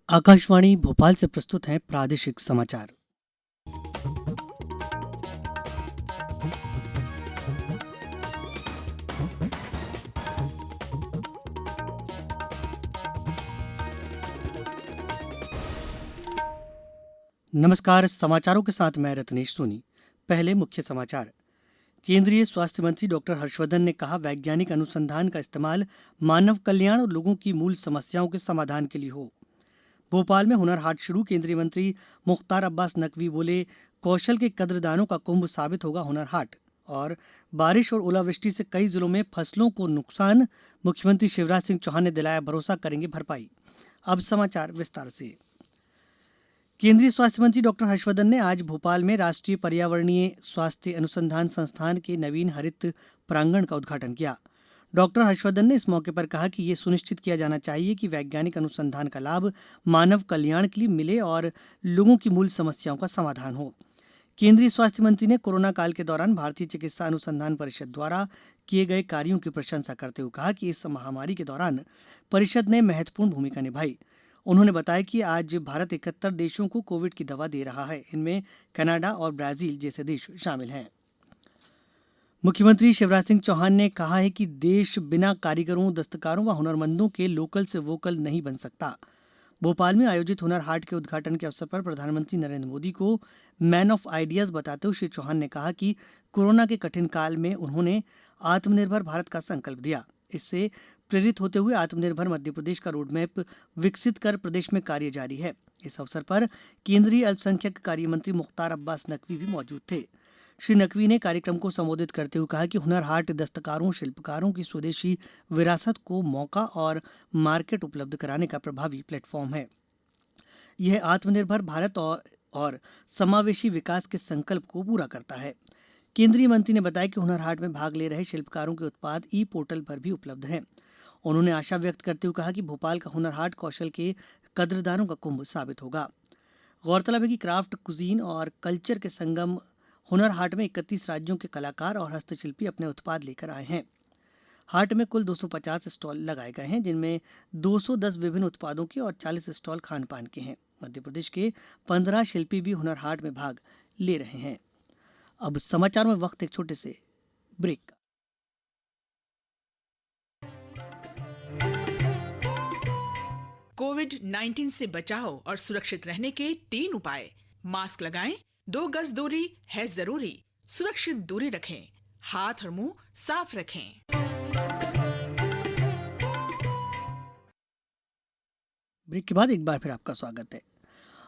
आकाशवाणी भोपाल से प्रस्तुत हैं प्रादेशिक समाचार। नमस्कार, समाचारों के साथ मैं रत्नेश सोनी। पहले मुख्य समाचार। केंद्रीय स्वास्थ्य मंत्री डॉक्टर हर्षवर्धन ने कहा, वैज्ञानिक अनुसंधान का इस्तेमाल मानव कल्याण और लोगों की मूल समस्याओं के समाधान के लिए हो। भोपाल में हुनर हाट शुरू, केंद्रीय मंत्री मुख्तार अब्बास नकवी बोले, कौशल के कद्रदानों का कुंभ साबित होगा हुनर हाट। और बारिश और ओलावृष्टि से कई जिलों में फसलों को नुकसान, मुख्यमंत्री शिवराज सिंह चौहान ने दिलाया भरोसा, करेंगे भरपाई। अब समाचार विस्तार से। केंद्रीय स्वास्थ्य मंत्री डॉक्टर हर्षवर्धन ने आज भोपाल में राष्ट्रीय पर्यावरणीय स्वास्थ्य अनुसंधान संस्थान के नवीन हरित प्रांगण का उद्घाटन किया। डॉक्टर हर्षवर्धन ने इस मौके पर कहा कि ये सुनिश्चित किया जाना चाहिए कि वैज्ञानिक अनुसंधान का लाभ मानव कल्याण के लिए मिले और लोगों की मूल समस्याओं का समाधान हो। केंद्रीय स्वास्थ्य मंत्री ने कोरोना काल के दौरान भारतीय चिकित्सा अनुसंधान परिषद द्वारा किए गए कार्यों की प्रशंसा करते हुए कहा कि इस महामारी के दौरान परिषद ने महत्वपूर्ण भूमिका निभाई। उन्होंने बताया कि आज भारत 71 देशों को कोविड की दवा दे रहा है। इनमें कनाडा और ब्राजील जैसे देश शामिल हैं। मुख्यमंत्री शिवराज सिंह चौहान ने कहा है कि देश बिना कारीगरों, दस्तकारों व हुनरमंदों के लोकल से वोकल नहीं बन सकता। भोपाल में आयोजित हुनर हाट के उद्घाटन के अवसर पर प्रधानमंत्री नरेंद्र मोदी को मैन ऑफ आइडियाज बताते हुए श्री चौहान ने कहा कि कोरोना के कठिन काल में उन्होंने आत्मनिर्भर भारत का संकल्प दिया। इससे प्रेरित होते हुए आत्मनिर्भर मध्यप्रदेश का रोडमैप विकसित कर प्रदेश में कार्य जारी है। इस अवसर पर केंद्रीय अल्पसंख्यक कार्य मंत्री मुख्तार अब्बास नकवी भी मौजूद थे। श्री नकवी ने कार्यक्रम को संबोधित करते हुए कहा कि हुनर हाट दस्तकारों, शिल्पकारों की स्वदेशी विरासत को मौका और मार्केट उपलब्ध कराने का प्रभावी प्लेटफॉर्म है। यह आत्मनिर्भर भारत और समावेशी विकास के संकल्प को पूरा करता है। केंद्रीय मंत्री ने बताया कि हुनर हाट में भाग ले रहे शिल्पकारों के उत्पाद ई पोर्टल पर भी उपलब्ध हैं। उन्होंने आशा व्यक्त करते हुए कहा कि भोपाल का हुनर हाट कौशल के कद्रदानों का कुंभ साबित होगा। गौरतलब है कि क्राफ्ट, कुजीन और कल्चर के संगम हुनर हाट में 31 राज्यों के कलाकार और हस्तशिल्पी अपने उत्पाद लेकर आए हैं। हाट में कुल 250 स्टॉल लगाए गए हैं, जिनमें 210 विभिन्न उत्पादों के और 40 स्टॉल खान पान के हैं। मध्य प्रदेश के 15 शिल्पी भी हुनर हाट में भाग ले रहे हैं। अब समाचार में वक्त एक छोटे से ब्रेक का। कोविड-19 से बचाव और सुरक्षित रहने के 3 उपाय। मास्क लगाएं, 2 गज दूरी है जरूरी, सुरक्षित दूरी रखें, हाथ और मुंह साफ रखें। ब्रेक के बाद एक बार फिर आपका स्वागत है।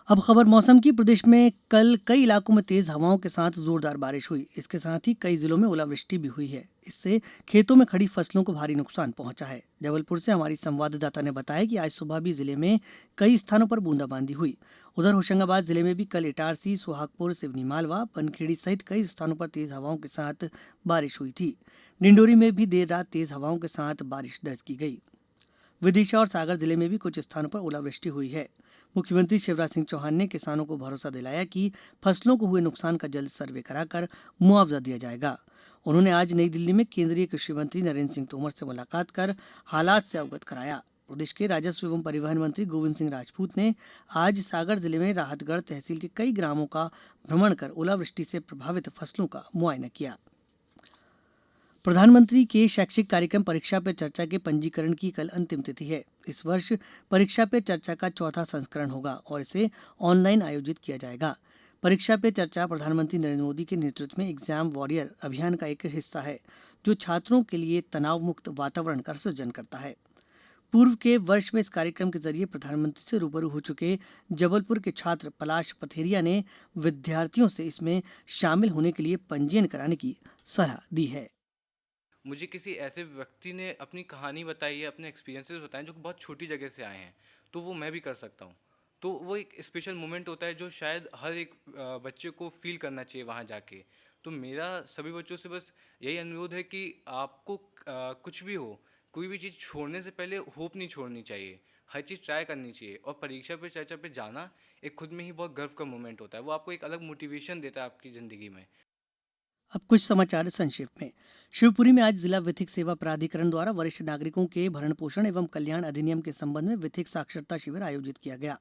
अब खबर मौसम की। प्रदेश में कल कई इलाकों में तेज हवाओं के साथ जोरदार बारिश हुई। इसके साथ ही कई जिलों में ओलावृष्टि भी हुई है। इससे खेतों में खड़ी फसलों को भारी नुकसान पहुंचा है। जबलपुर से हमारी संवाददाता ने बताया कि आज सुबह भी जिले में कई स्थानों पर बूंदाबांदी हुई। उधर होशंगाबाद जिले में भी कल इटारसी, सोहागपुर, सिवनी मालवा, पनखेड़ी सहित कई स्थानों पर तेज हवाओं के साथ बारिश हुई थी। डिंडोरी में भी देर रात तेज हवाओं के साथ बारिश दर्ज की गई। विदिशा और सागर जिले में भी कुछ स्थानों पर ओलावृष्टि हुई है। मुख्यमंत्री शिवराज सिंह चौहान ने किसानों को भरोसा दिलाया कि फसलों को हुए नुकसान का जल्द सर्वे कराकर मुआवजा दिया जाएगा। उन्होंने आज नई दिल्ली में केंद्रीय कृषि मंत्री नरेंद्र सिंह तोमर से मुलाकात कर हालात से अवगत कराया। प्रदेश के राजस्व एवं परिवहन मंत्री गोविंद सिंह राजपूत ने आज सागर जिले में राहतगढ़ तहसील के कई ग्रामों का भ्रमण कर ओलावृष्टि से प्रभावित फसलों का मुआयना किया। प्रधानमंत्री के शैक्षिक कार्यक्रम परीक्षा पे चर्चा के पंजीकरण की कल अंतिम तिथि है। इस वर्ष परीक्षा पे चर्चा का चौथा संस्करण होगा और इसे ऑनलाइन आयोजित किया जाएगा। परीक्षा पे चर्चा प्रधानमंत्री नरेंद्र मोदी के नेतृत्व में एग्जाम वॉरियर अभियान का एक हिस्सा है, जो छात्रों के लिए तनाव मुक्त वातावरण का सृजन करता है। पूर्व के वर्ष में इस कार्यक्रम के जरिए प्रधानमंत्री से रूबरू हो चुके जबलपुर के छात्र पलाश पथेरिया ने विद्यार्थियों से इसमें शामिल होने के लिए पंजीयन कराने की सलाह दी है। मुझे किसी ऐसे व्यक्ति ने अपनी कहानी बताई है, अपने एक्सपीरियंसेस बताए जो कि बहुत छोटी जगह से आए हैं, तो वो मैं भी कर सकता हूँ। तो वो एक स्पेशल मोमेंट होता है जो शायद हर एक बच्चे को फील करना चाहिए वहाँ जाके। तो मेरा सभी बच्चों से बस यही अनुरोध है कि आपको कुछ भी हो, कोई भी चीज़ छोड़ने से पहले होप नहीं छोड़नी चाहिए, हर चीज़ ट्राई करनी चाहिए। और परीक्षा पे चर्चा पे जाना एक खुद में ही बहुत गर्व का मोमेंट होता है, वो आपको एक अलग मोटिवेशन देता है आपकी ज़िंदगी में। अब कुछ समाचार संक्षिप्त में। शिवपुरी में आज जिला विधिक सेवा प्राधिकरण द्वारा वरिष्ठ नागरिकों के भरण पोषण एवं कल्याण अधिनियम के संबंध में विधिक साक्षरता शिविर आयोजित किया गया।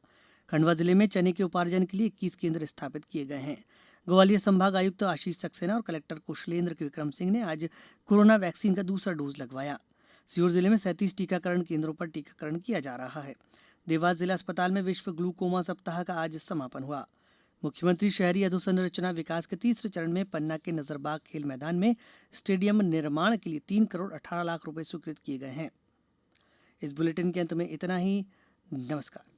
खंडवा जिले में चने के उपार्जन के लिए 21 केंद्र स्थापित किए गए हैं। ग्वालियर संभाग आयुक्त आशीष सक्सेना और कलेक्टर कुशलेंद्र विक्रम सिंह ने आज कोरोना वैक्सीन का दूसरा डोज लगवाया। सीहोर जिले में 37 टीकाकरण केंद्रों पर टीकाकरण किया जा रहा है। देवास जिला अस्पताल में विश्व ग्लूकोमा सप्ताह का आज समापन हुआ। मुख्यमंत्री शहरी अधोसंरचना विकास के तीसरे चरण में पन्ना के नजरबाग खेल मैदान में स्टेडियम निर्माण के लिए 3 करोड़ 18 लाख रुपए स्वीकृत किए गए हैं। इस बुलेटिन के अंत में इतना ही। नमस्कार।